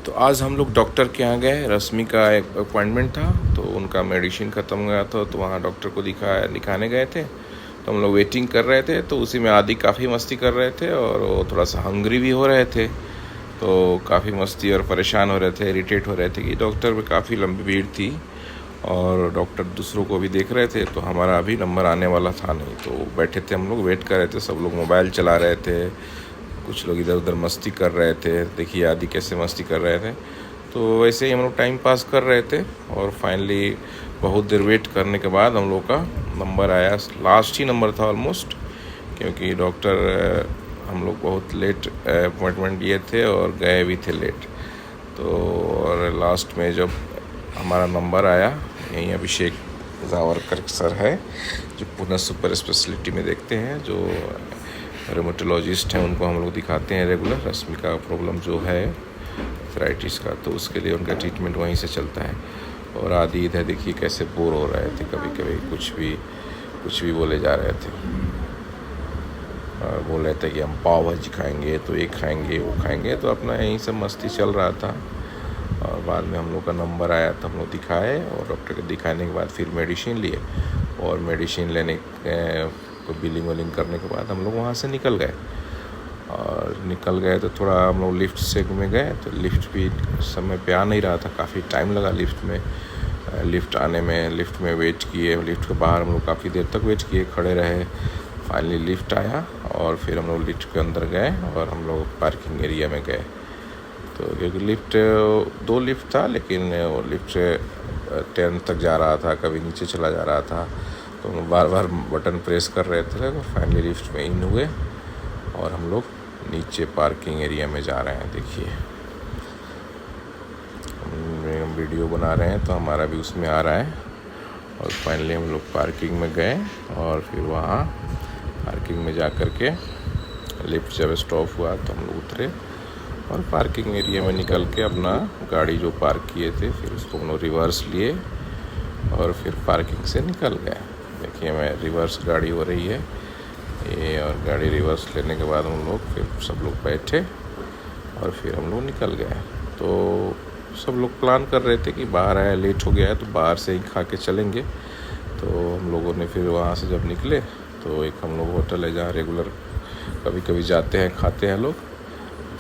तो आज हम लोग डॉक्टर के यहाँ गए। रश्मि का एक अपॉइंटमेंट था, तो उनका मेडिसिन ख़त्म हो गया था, तो वहाँ डॉक्टर को दिखाने गए थे। तो हम लोग वेटिंग कर रहे थे, तो उसी में आदि काफ़ी मस्ती कर रहे थे और वो थोड़ा सा हंग्री भी हो रहे थे। तो काफ़ी मस्ती और परेशान हो रहे थे, इरिटेट हो रहे थे कि डॉक्टर में काफ़ी लंबी भीड़ थी और डॉक्टर दूसरों को भी देख रहे थे। तो हमारा अभी नंबर आने वाला था नहीं, तो बैठे थे हम लोग, वेट कर रहे थे। सब लोग मोबाइल चला रहे थे, कुछ लोग इधर उधर मस्ती कर रहे थे। देखिए आदि कैसे मस्ती कर रहे थे। तो वैसे ही हम लोग टाइम पास कर रहे थे और फाइनली बहुत देर वेट करने के बाद हम लोग का नंबर आया। लास्ट ही नंबर था ऑलमोस्ट, क्योंकि डॉक्टर हम लोग बहुत लेट अपॉइंटमेंट लिए थे और गए भी थे लेट। तो और लास्ट में जब हमारा नंबर आया, यहीं अभिषेक जावरकर सर है जो पुणे सुपर स्पेशलिटी में देखते हैं, जो रेमेटोलॉजिस्ट हैं, उनको हम लोग दिखाते हैं रेगुलर। रश्मि का प्रॉब्लम जो है आर्थराइटिस का, तो उसके लिए उनका ट्रीटमेंट वहीं से चलता है। और आदि इधर देखिए कैसे बोर हो रहे थे, कभी कभी कुछ भी बोले जा रहे थे और बोल रहे थे कि हम पाव भाजी खाएंगे, तो ये खाएंगे वो खाएंगे। तो अपना यहीं से मस्ती चल रहा था। और बाद में हम लोग का नंबर आया तो हम लोग दिखाए, और डॉक्टर को दिखाने के बाद फिर मेडिसिन लिए, और मेडिसिन लेने को बिलिंग विलिंग करने के बाद हम लोग वहाँ से निकल गए। और निकल गए तो थोड़ा हम लोग लिफ्ट से में गए, तो लिफ्ट भी समय पे आ नहीं रहा था, काफ़ी टाइम लगा लिफ्ट आने में। लिफ्ट में वेट किए, लिफ्ट के बाहर हम लोग काफ़ी देर तक वेट किए, खड़े रहे। फाइनली लिफ्ट आया और फिर हम लोग लिफ्ट के अंदर गए और हम लोग पार्किंग एरिया में गए। तो क्योंकि लिफ्ट 2 लिफ्ट था, लेकिन वो लिफ्ट 10 तक जा रहा था, कभी नीचे चला जा रहा था, तो हम बार बार बटन प्रेस कर रहे थे। तो फाइनली लिफ्ट में इन हुए और हम लोग नीचे पार्किंग एरिया में जा रहे हैं। देखिए हम वीडियो बना रहे हैं तो हमारा भी उसमें आ रहा है। और फाइनली हम लोग पार्किंग में गए और फिर वहाँ पार्किंग में जा कर के लिफ्ट जब स्टॉप हुआ तो हम लोग उतरे और पार्किंग एरिया में निकल के अपना गाड़ी जो पार्क किए थे फिर उसको हम लोग रिवर्स लिए और फिर पार्किंग से निकल गए। देखिए मैं रिवर्स गाड़ी हो रही है ये, और गाड़ी रिवर्स लेने के बाद हम लोग फिर सब लोग बैठे और फिर हम लोग निकल गए। तो सब लोग प्लान कर रहे थे कि बाहर आया, लेट हो गया है तो बाहर से ही खा के चलेंगे। तो हम लोगों ने फिर वहाँ से जब निकले तो एक हम लोग होटल है जहाँ रेगुलर कभी कभी जाते हैं, खाते हैं लोग,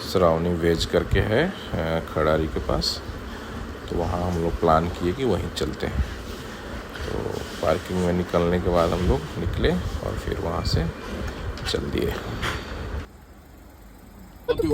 सराउंडिंग वेज करके है खड़ारी के पास। तो वहाँ हम लोग प्लान किए कि वहीं चलते हैं। तो पार्किंग में निकलने के बाद हम लोग निकले और फिर वहाँ से चल दिए।